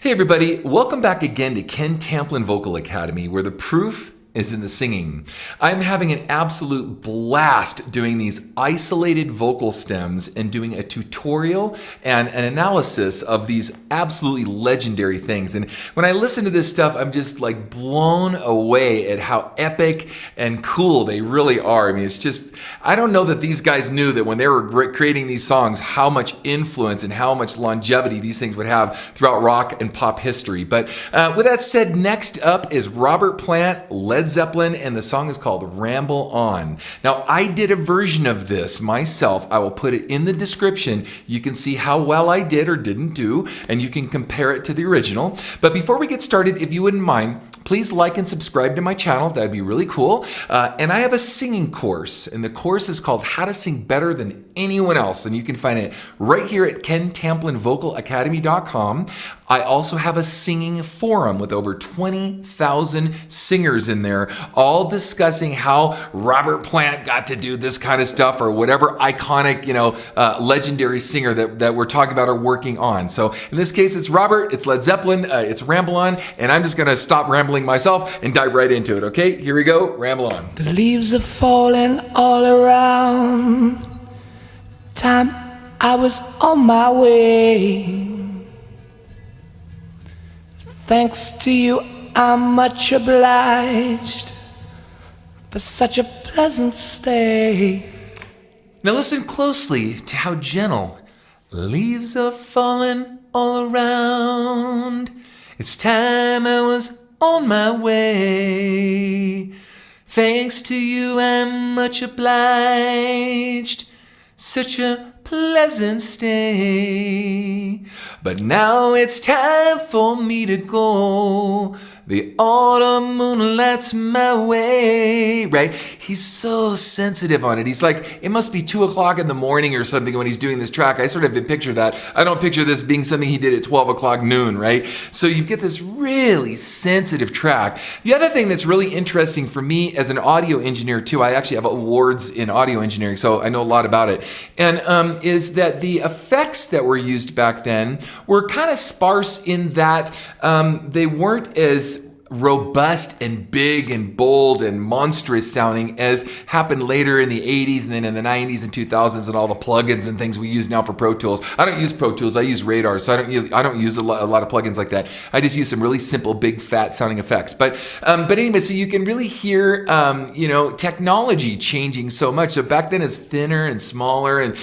Hey everybody, welcome back again to Ken Tamplin Vocal Academy, where the proof is in the singing. I'm having an absolute blast doing these isolated vocal stems and doing a tutorial and an analysis of these absolutely legendary things. And when I listen to this stuff, I'm just like blown away at how epic and cool they really are. I mean, it's just, I don't know that these guys knew that when they were creating these songs, how much influence and how much longevity these things would have throughout rock and pop history. But with that said, next up is Robert Plant, Led Zeppelin, and the song is called Ramble On. Now, I did a version of this myself. I will put it in the description. You can see how well I did or didn't do, and you can compare it to the original. But before we get started, if you wouldn't mind, please like and subscribe to my channel. That'd be really cool. And I have a singing course, and the course is called How to Sing Better Than Anyone Else. And you can find it right here at KenTamplinVocalAcademy.com. I also have a singing forum with over 20,000 singers in there, all discussing how Robert Plant got to do this kind of stuff or whatever iconic, legendary singer that we're talking about or working on. So in this case, it's Robert, it's Led Zeppelin, it's Ramble On, and I'm just gonna stop rambling myself and dive right into it, okay? Here we go, Ramble On. The leaves are falling all around. Time I was on my way. Thanks to you, I'm much obliged for such a pleasant stay. Now listen closely to how gentle. Leaves are falling all around. It's time I was on my way. Thanks to you, I'm much obliged. Such a pleasant stay. But now it's time for me to go. The autumn moon lights my way, right? He's so sensitive on it. He's like, it must be 2 o'clock in the morning or something when he's doing this track. I sort of picture that. I don't picture this being something he did at 12 o'clock noon, right? So you get this really sensitive track. The other thing that's really interesting for me as an audio engineer too, I actually have awards in audio engineering, so I know a lot about it, and is that the effects that were used back then were kind of sparse in that they weren't as robust and big and bold and monstrous sounding as happened later in the 80s and then in the 90s and 2000s and all the plugins and things we use now for Pro Tools. I don't use Pro Tools, I use Radar, so I don't use a lot of plugins like that. I just use some really simple, big, fat sounding effects. But anyway, so you can really hear technology changing so much. So back then it's thinner and smaller, and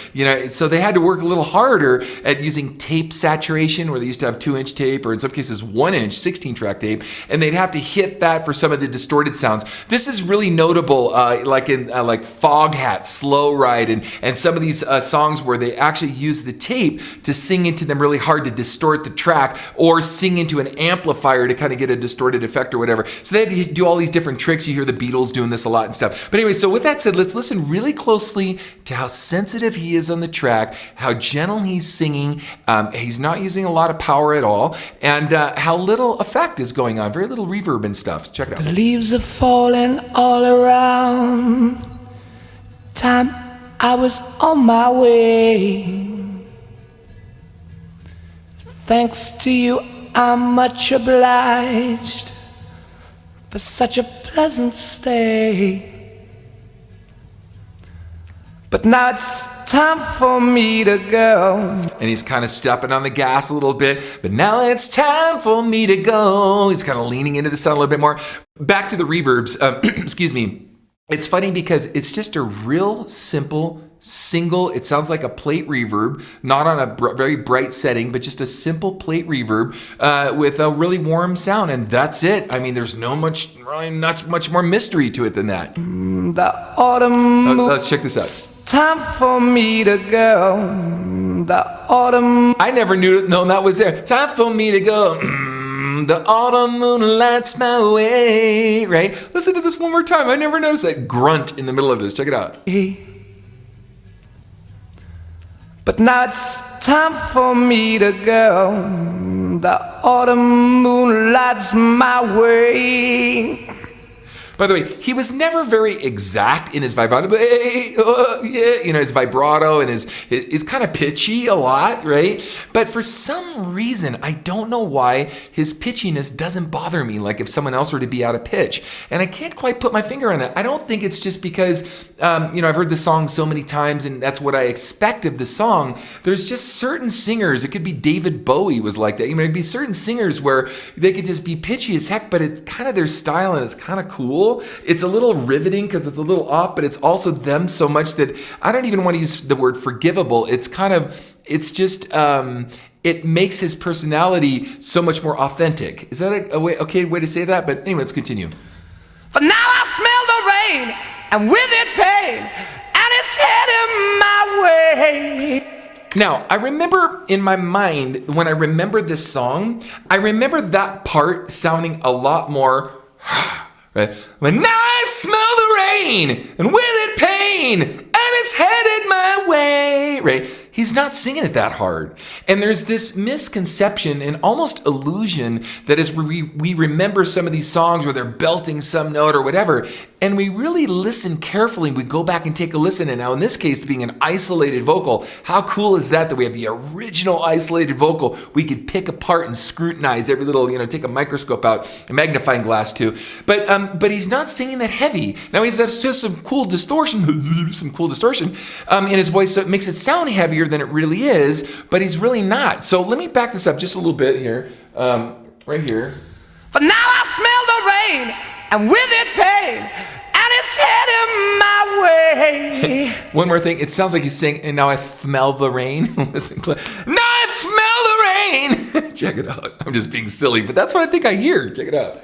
so they had to work a little harder at using tape saturation, where they used to have 2-inch tape, or in some cases 1-inch 16-track tape, and they'd have to hit that for some of the distorted sounds. This is really notable, like in Foghat, Slow Ride, and some of these songs where they actually use the tape to sing into them really hard to distort the track, or sing into an amplifier to kind of get a distorted effect or whatever. So they had to do all these different tricks. You hear the Beatles doing this a lot and stuff. But anyway, so with that said, let's listen really closely to how sensitive he is on the track, how gentle he's singing. He's not using a lot of power at all, and how little effect is going on, very little reverb and stuff. Check it out. The leaves are falling all around. Time I was on my way. Thanks to you, I'm much obliged for such a pleasant stay. But now it's time for me to go. And he's kind of stepping on the gas a little bit, but now it's time for me to go. He's kind of leaning into the sound a little bit more. Back to the reverbs, excuse me. It's funny because it's just a real simple single, it sounds like a plate reverb, not on a very bright setting, but just a simple plate reverb with a really warm sound, and that's it. I mean, there's not much more mystery to it than that. The autumn. Let's check this out. Time for me to go. The autumn. I never known that was there. Time for me to go. The autumn moon lights my way. Right? Listen to this one more time. I never noticed that grunt in the middle of this. Check it out. But now it's time for me to go. The autumn moon lights my way. By the way, he was never very exact in his vibrato. His vibrato and his kind of pitchy a lot, right? But for some reason, I don't know why his pitchiness doesn't bother me, like if someone else were to be out of pitch. And I can't quite put my finger on it. I don't think it's just because, I've heard the song so many times and that's what I expect of the song. There's just certain singers, it could be David Bowie was like that. It'd be certain singers where they could just be pitchy as heck, but it's kind of their style and it's kind of cool. It's a little riveting because it's a little off, but it's also them so much that I don't even want to use the word forgivable. It makes his personality so much more authentic. Is that a okay way to say that? But anyway, let's continue. But now I smell the rain, and with it pain, and it's heading my way. Now, I remember in my mind, when I remember this song, I remember that part sounding a lot more, right? When now I smell the rain, and with it pain, and it's headed my way, right? He's not singing it that hard. And there's this misconception and almost illusion that as we remember some of these songs where they're belting some note or whatever, and we really listen carefully, we go back and take a listen. And now in this case, being an isolated vocal, how cool is that we have the original isolated vocal we could pick apart and scrutinize every little, take a microscope out, a magnifying glass too. But he's not singing that heavy. Now he's just some cool distortion in his voice, so it makes it sound heavier than it really is, but he's really not. So let me back this up just a little bit here, right here. But now I smell the rain, and with it pain, and it's heading my way. One more thing, it sounds like he's saying, and now I smell the rain. Listen, now I smell the rain. Check it out. I'm just being silly, but that's what I think I hear. Check it out.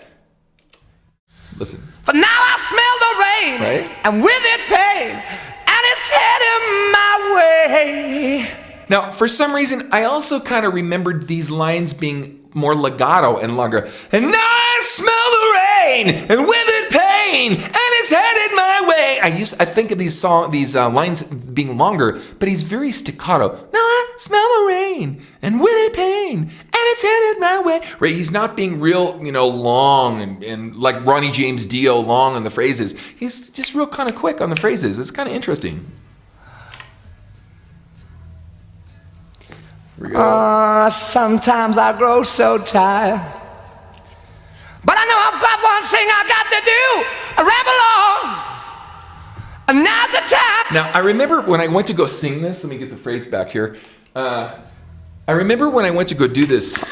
Listen. But now I smell the rain, right? And with it pain, and it's heading my way. Now, for some reason, I also kind of remembered these lines being more legato and longer. And now I smell the rain, and with it pain, and it's headed my way. I think of these lines being longer, but he's very staccato. Now I smell the rain, and with it pain, and it's headed my way. Right? He's not being real, long and like Ronnie James Dio long on the phrases. He's just real kind of quick on the phrases. It's kind of interesting. Sometimes I grow so tired, but I know I've got one thing I got to do. Ramble on, and now's the time. Now, I remember when I went to go sing this, let me get the phrase back here. I remember when I went to go do this,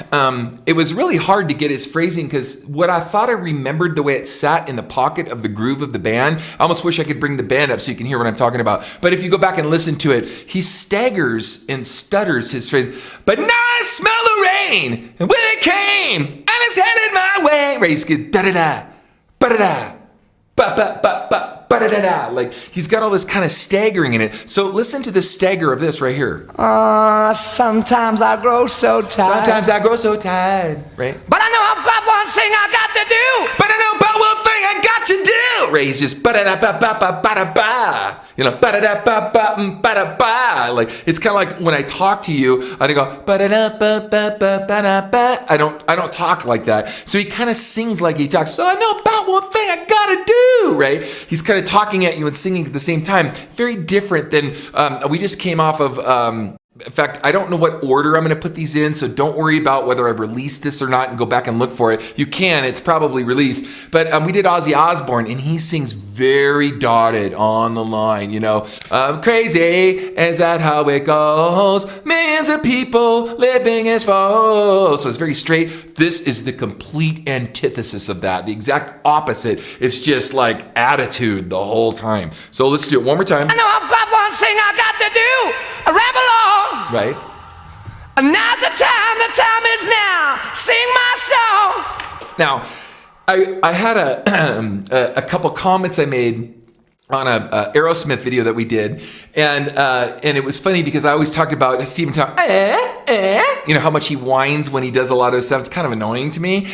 it was really hard to get his phrasing because what I thought I remembered the way it sat in the pocket of the groove of the band. I almost wish I could bring the band up so you can hear what I'm talking about. But if you go back and listen to it, he staggers and stutters his phrase. But now I smell the rain, and with it came, and it's headed my way. Right, he's da-da-da, ba-da-da, ba-ba-ba-ba. Ba-da-da-da. Like he's got all this kind of staggering in it. So listen to the stagger of this right here. Sometimes I grow so tired. Sometimes I grow so tired. Right? But I know I've got one thing I got to do. But I know about one thing I got to do. Right? He's just ba-da-da-ba-ba-ba-ba-da-ba. Ba-da-da-ba-ba-ba-da-ba. Like it's kind of like when I talk to you, I go ba-da-da-ba-ba-ba-ba-da-ba. I don't talk like that. So he kind of sings like he talks. So I know about one thing I gotta do. Right? He's kind of talking at you and singing at the same time. Very different than we just came off of. In fact, I don't know what order I'm going to put these in, so don't worry about whether I've released this or not and go back and look for it. You can, it's probably released. But we did Ozzy Osbourne, and he sings very dotted on the line, I'm crazy, is that how it goes? Millions of people living as foes. So it's very straight. This is the complete antithesis of that, the exact opposite. It's just like attitude the whole time. So let's do it one more time. I know I've got one thing I got to do. Ramble on. Right. And now's the time is now. Sing my song. Now, I had a couple comments I made on a Aerosmith video that we did, and it was funny because I always talked about Stephen Tom, how much he whines when he does a lot of stuff. It's kind of annoying to me.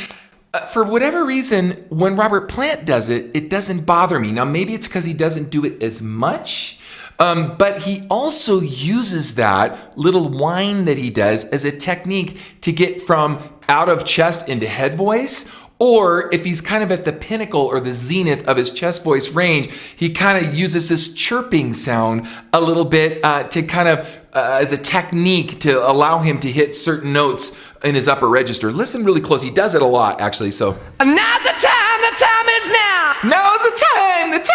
For whatever reason, when Robert Plant does it, it doesn't bother me. Now, maybe it's because he doesn't do it as much. But he also uses that little whine that he does as a technique to get from out of chest into head voice, Or if he's kind of at the pinnacle or the zenith of his chest voice range, he kind of uses this chirping sound a little bit to kind of as a technique to allow him to hit certain notes in his upper register. Listen really close. He does it a lot, actually. So now's the time is now. now's the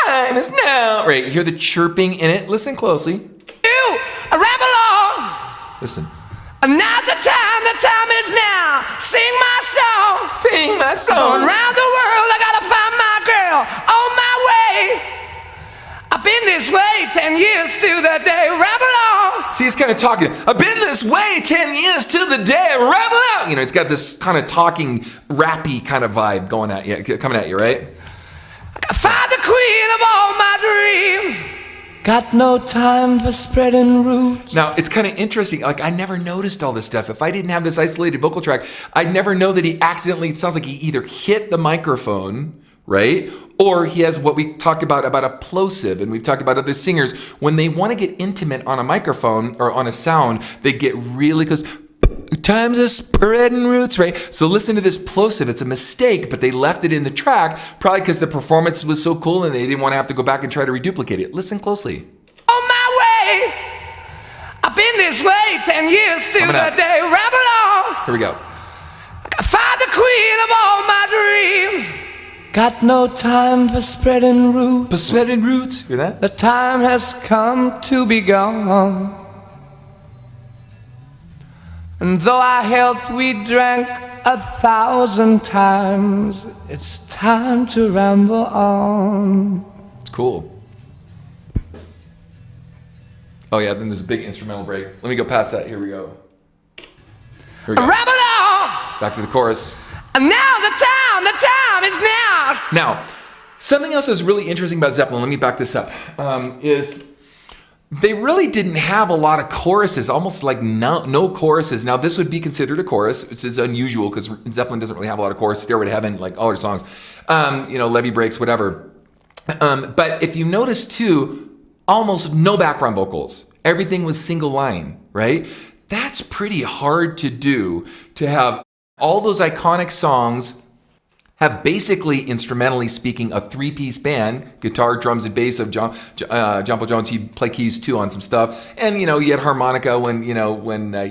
time is now. Right, you hear the chirping in it. Listen closely. You ramble on. Listen. Now's the time is now. Sing my song. Sing my song. Going around the world, I gotta find my girl on my way. I've been this way 10 years to the day. Ramble on. See, he's kind of talking. I've been this way 10 years to the day. Ramble out. You know, he's got this kind of talking, rappy kind of vibe going at you, coming at you, right? I find the queen of all my dreams. Got no time for spreading roots. Now, it's kind of interesting. Like, I never noticed all this stuff. If I didn't have this isolated vocal track, I'd never know that he accidentally, it sounds like he either hit the microphone, right? Or he has what we talked about a plosive, and we've talked about other singers. When they want to get intimate on a microphone or on a sound, they get really close. Times are spreading roots, right? So listen to this plosive. It's a mistake, but they left it in the track, probably because the performance was so cool and they didn't want to have to go back and try to reduplicate it. Listen closely. On my way. I've been this way 10 years to the day. Ramble on. Here we go. I find the queen of all my dreams. Got no time for spreading roots. For spreading roots. Hear that? The time has come to be gone. And though our health we drank 1,000 times, it's time to ramble on. It's cool. Oh yeah, then there's a big instrumental break. Let me go past that. Here we go. Here we go. Ramble on! Back to the chorus. And now the time is now. Now, something else that's really interesting about Zeppelin, let me back this up, is they really didn't have a lot of choruses, almost like no choruses. Now, this would be considered a chorus, which is unusual because Zeppelin doesn't really have a lot of choruses. Stairway to Heaven, like all their songs, Levee Breaks, whatever. But if you notice too, almost no background vocals. Everything was single line, right? That's pretty hard to do, to have all those iconic songs have basically, instrumentally speaking, a three-piece band, guitar, drums, and bass of John Paul Jones. He'd play keys too on some stuff. And, you had harmonica when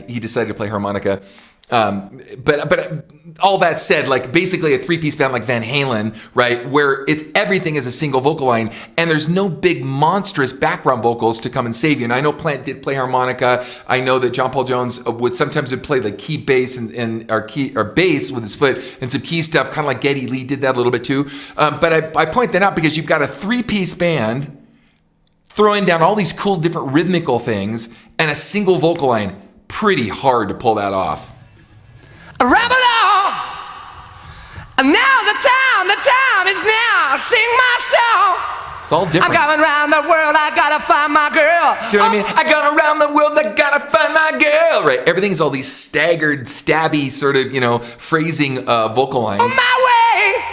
he decided to play harmonica. But all that said, like basically a three-piece band like Van Halen, right, where it's everything is a single vocal line, and there's no big monstrous background vocals to come and save you. And I know Plant did play harmonica. I know that John Paul Jones would sometimes play like key bass or bass with his foot and some key stuff, kind of like Geddy Lee did that a little bit too. But I point that out because you've got a three-piece band throwing down all these cool different rhythmical things and a single vocal line. Pretty hard to pull that off. Ramble on. And now the time is now. Sing my song. It's all different. I'm going around the world, I gotta find my girl. See what I mean? I got around the world, I gotta find my girl. Right, everything's all these staggered, stabby sort of, phrasing vocal lines. On my way.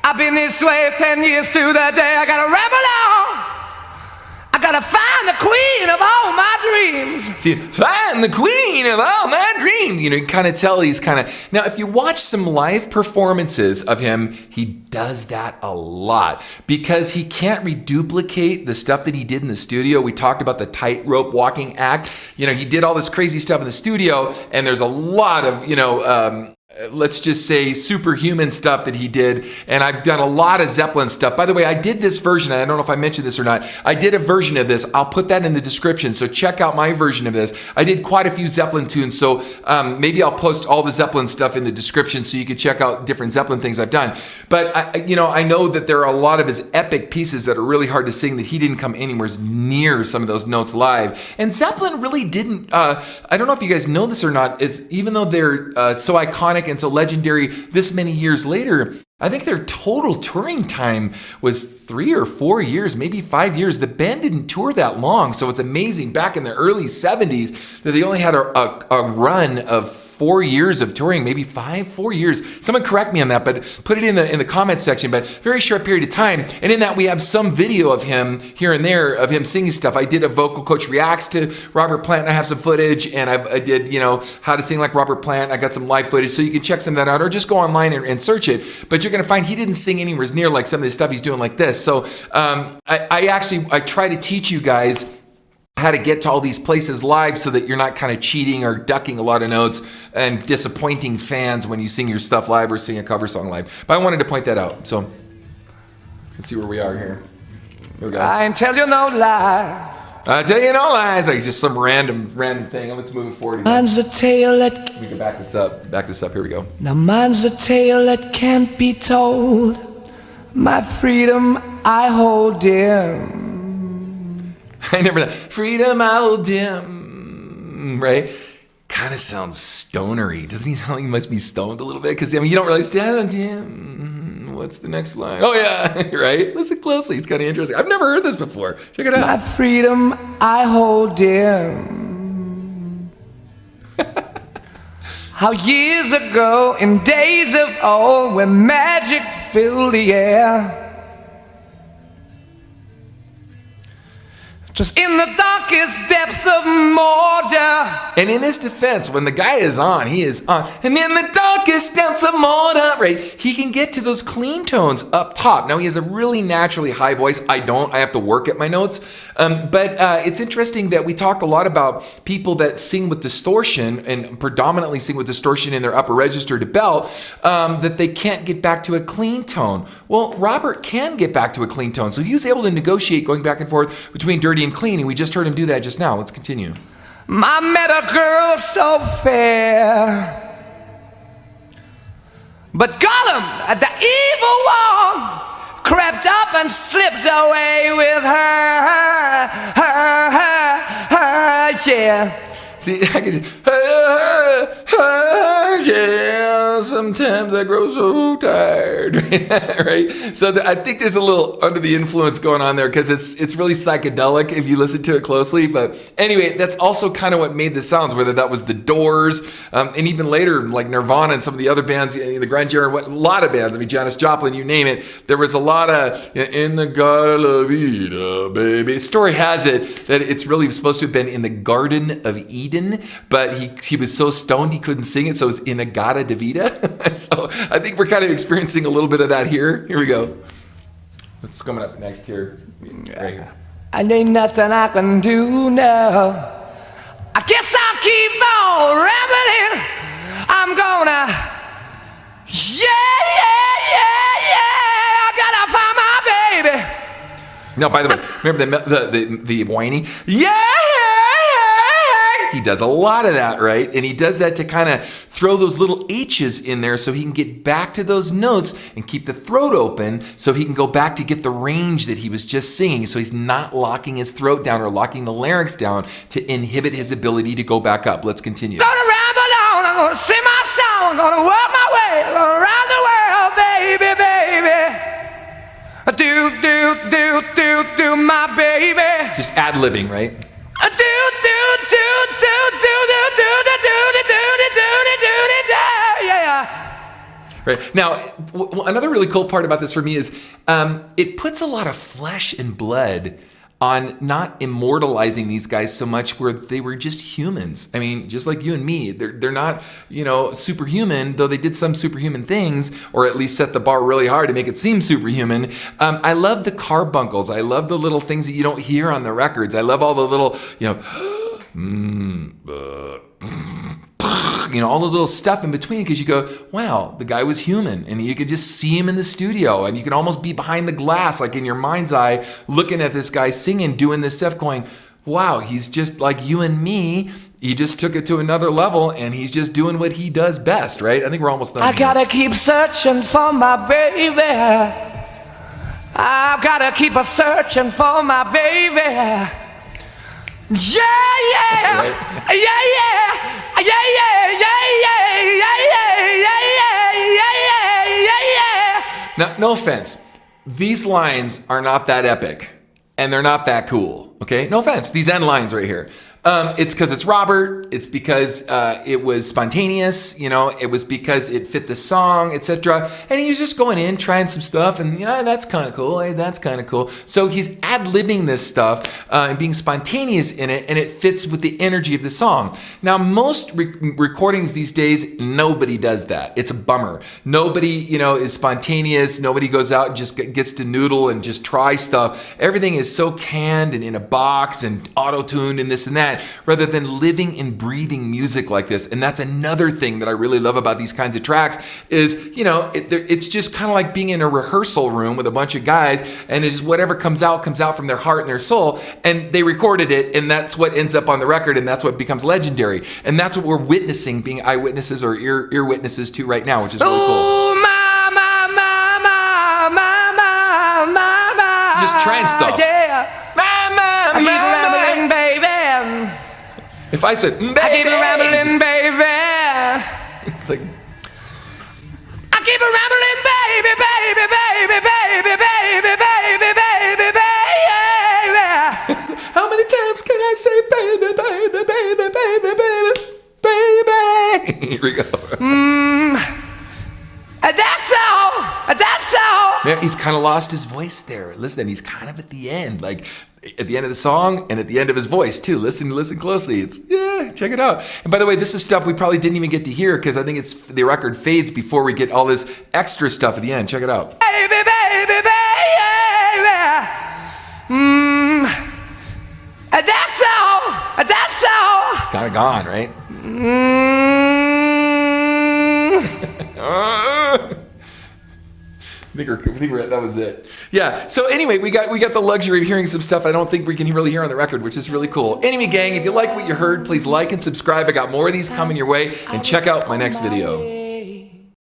I've been this way 10 years to the day. I gotta ramble on. I gotta find the queen of all my dreams. See, find the queen of all my dreams. You kind of tell he's kind of... Now, if you watch some live performances of him, he does that a lot because he can't reduplicate the stuff that he did in the studio. We talked about the tightrope walking act. He did all this crazy stuff in the studio, and there's a lot of, let's just say superhuman stuff that he did. And I've done a lot of Zeppelin stuff. By the way, I did this version. I don't know if I mentioned this or not. I did a version of this. I'll put that in the description. So check out my version of this. I did quite a few Zeppelin tunes. So maybe I'll post all the Zeppelin stuff in the description so you can check out different Zeppelin things I've done. But I know that there are a lot of his epic pieces that are really hard to sing that he didn't come anywhere near some of those notes live. And Zeppelin really didn't, I don't know if you guys know this or not, is even though they're so iconic and so legendary this many years later, I think their total touring time was 3 or 4 years, maybe 5 years. The band didn't tour that long, so it's amazing back in the early 70s that they only had a run of 4 years of touring, maybe 4 years. Someone correct me on that, but put it in the comments section. But very short period of time. And in that we have some video of him here and there of him singing stuff. I did a Vocal Coach Reacts to Robert Plant, and I have some footage, and I did, how to sing like Robert Plant. I got some live footage, so you can check some of that out, or just go online and search it. But you're going to find he didn't sing anywhere near like some of the stuff he's doing like this. So I try to teach you guys how to get to all these places live so that you're not kind of cheating or ducking a lot of notes and disappointing fans when you sing your stuff live or sing a cover song live. But I wanted to point that out. So let's see where we are here. Here we go. I ain't tell you no lie. I tell you no lies. Like just some random thing. Let's move it forward again. Mine's a tale that... We can back this up. Back this up. Here we go. Now mine's a tale that can't be told. My freedom I hold dear. I never know. Freedom I hold dim. Right? Kind of sounds stonery. Doesn't he sound like he must be stoned a little bit? Because, you don't really stand on him. What's the next line? Oh, yeah. Right? Listen closely. It's kind of interesting. I've never heard this before. Check it out. My freedom I hold dear. How years ago, in days of old, when magic filled the air, just in the darkest depths of Mordor. And in his defense, when the guy is on, he is on. And in the darkest depths of Mordor, right? He can get to those clean tones up top. Now, he has a really naturally high voice. I don't. I have to work at my notes. But it's interesting that we talk a lot about people that sing with distortion and predominantly sing with distortion in their upper register to belt, that they can't get back to a clean tone. Well, Robert can get back to a clean tone. So he was able to negotiate going back and forth between dirty and clean, and we just heard him do that just now. Let's continue. I met a girl so fair, but Gollum, the evil one, crept up and slipped away with her, yeah. See, I can just, yeah, sometimes I grow so tired, right? So I think there's a little under the influence going on there because it's really psychedelic if you listen to it closely. But anyway, that's also kind of what made the sounds, whether that was the Doors, and even later, like Nirvana and some of the other bands, the grunge era, a lot of bands, Janis Joplin, you name it, there was a lot of, in the Garden of Eden, baby. Story has it that it's really supposed to have been in the Garden of Eden, but he was so stoned he couldn't sing it, so it's in Agata Davida. So I think we're kind of experiencing a little bit of that here. Here we go. What's coming up next here? Right here. And ain't nothing I can do now. I guess I'll keep on rambling. I'm gonna, I gotta find my baby. Now, by the way, remember the whiny? Yeah! He does a lot of that, right? And he does that to kind of throw those little H's in there so he can get back to those notes and keep the throat open so he can go back to get the range that he was just singing. So he's not locking his throat down or locking the larynx down to inhibit his ability to go back up. Let's continue. Gonna ramble on, I'm gonna sing my song, gonna work my way around the world, baby, baby. Do, my baby. Just ad-libbing, right? Right. Now, another really cool part about this for me is it puts a lot of flesh and blood on not immortalizing these guys so much where they were just humans. I mean, just like you and me, they're not, superhuman, though they did some superhuman things, or at least set the bar really hard to make it seem superhuman. I love the carbuncles. I love the little things that you don't hear on the records. I love all the little, all the little stuff in between, because you go, wow, the guy was human, and you could just see him in the studio, and you can almost be behind the glass, like in your mind's eye, looking at this guy singing, doing this stuff, going, wow, he's just like you and me. He just took it to another level, and he's just doing what he does best, right? I think we're almost done. I gotta keep searching for my baby. I've gotta keep a searching for my baby. Yeah, Right. Now, no offense. These lines are not that epic, and they're not that cool, okay? No offense. These end lines right here. It's because it's Robert. It's because it was spontaneous. It was because it fit the song, etc. And he was just going in, trying some stuff, and that's kind of cool. Hey, that's kind of cool. So he's ad-libbing this stuff and being spontaneous in it, and it fits with the energy of the song. Now, most recordings these days, nobody does that. It's a bummer. Nobody, is spontaneous. Nobody goes out and just gets to noodle and just try stuff. Everything is so canned and in a box and auto-tuned and this and that, rather than living and breathing music like this. And that's another thing that I really love about these kinds of tracks is, it's just kind of like being in a rehearsal room with a bunch of guys, and it's whatever comes out from their heart and their soul, and they recorded it, and that's what ends up on the record, and that's what becomes legendary. And that's what we're witnessing, being eyewitnesses or ear witnesses to right now, which is really cool. Just trying stuff. Yeah. I keep rambling, baby. If I said, baby, I keep rambling, baby. It's like, I keep rambling, baby, baby, baby, baby, baby, baby, baby, baby. How many times can I say, baby, baby, baby, baby, baby, baby? Here we go. That's all. That's all. Yeah, he's kind of lost his voice there. Listen, he's kind of at the end, like at the end of the song and at the end of his voice too. Listen closely. Check it out. And by the way, this is stuff we probably didn't even get to hear because I think the record fades before we get all this extra stuff at the end. Check it out. Baby, baby, baby. That's all. That's all. It's kind of gone, right? I think that was it. Yeah. So anyway, we got the luxury of hearing some stuff I don't think we can really hear on the record, which is really cool. Anyway, gang, if you like what you heard, please like and subscribe. I got more of these coming your way, and check out my next video.